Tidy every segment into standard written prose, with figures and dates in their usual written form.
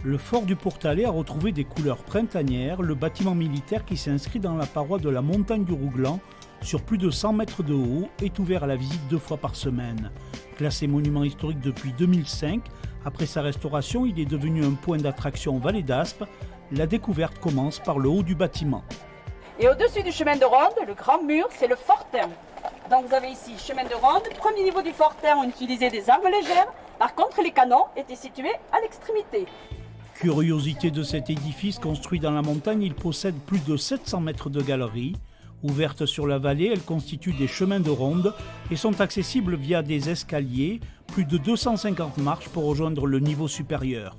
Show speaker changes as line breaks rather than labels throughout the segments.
Le fort du Pourtalais a retrouvé des couleurs printanières. Le bâtiment militaire qui s'inscrit dans la paroi de la montagne du Rouglan, sur plus de 100 mètres de haut, est ouvert à la visite 2 fois par semaine. Classé monument historique depuis 2005, après sa restauration, il est devenu un point d'attraction Vallée d'Aspe. La découverte commence par le haut du bâtiment.
Et au-dessus du chemin de ronde, le grand mur, c'est le fortin. Donc vous avez ici chemin de ronde, premier niveau du fortin, on utilisait des armes légères. Par contre, les canons étaient situés à l'extrémité.
Curiosité de cet édifice construit dans la montagne, il possède plus de 700 mètres de galeries. Ouvertes sur la vallée, elles constituent des chemins de ronde et sont accessibles via des escaliers, plus de 250 marches pour rejoindre le niveau supérieur.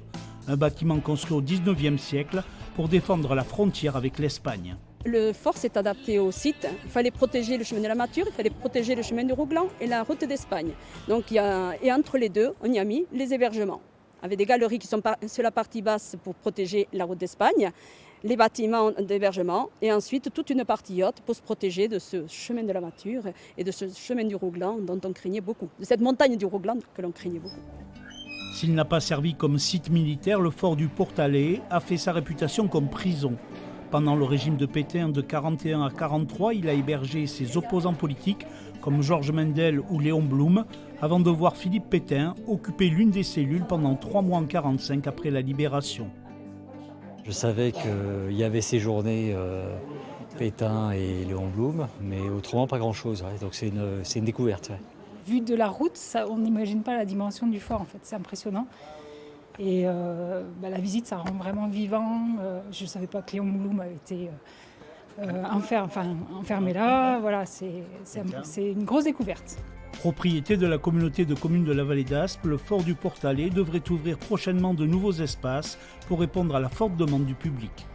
Un bâtiment construit au 19e siècle pour défendre la frontière avec l'Espagne.
Le fort s'est adapté au site. Il fallait protéger le chemin de la Mature, il fallait protéger le chemin du Rouglan et la route d'Espagne. Et entre les deux, on y a mis les hébergements, avec des galeries qui sont sur la partie basse pour protéger la route d'Espagne, les bâtiments d'hébergement et ensuite toute une partie haute pour se protéger de ce chemin de la Mature et de ce chemin du Rouglan dont on craignait beaucoup, de cette montagne du Rouglan que l'on craignait beaucoup.
S'il n'a pas servi comme site militaire, le fort du Pourtalais a fait sa réputation comme prison. Pendant le régime de Pétain de 1941 à 1943, il a hébergé ses opposants politiques comme Georges Mendel ou Léon Blum, avant de voir Philippe Pétain occuper l'une des cellules pendant 3 mois en 1945 après la libération.
Je savais qu'il y avait séjourné Pétain et Léon Blum, mais autrement pas grand-chose. Ouais. Donc c'est une découverte. Ouais.
Vu de la route, on n'imagine pas la dimension du fort, en fait. C'est impressionnant. Et la visite, ça rend vraiment vivant. Je ne savais pas que Léon Blum avait été enfermé là. Voilà, c'est une grosse découverte.
Propriété de la communauté de communes de la Vallée d'Aspe, le fort du Pourtalais devrait ouvrir prochainement de nouveaux espaces pour répondre à la forte demande du public.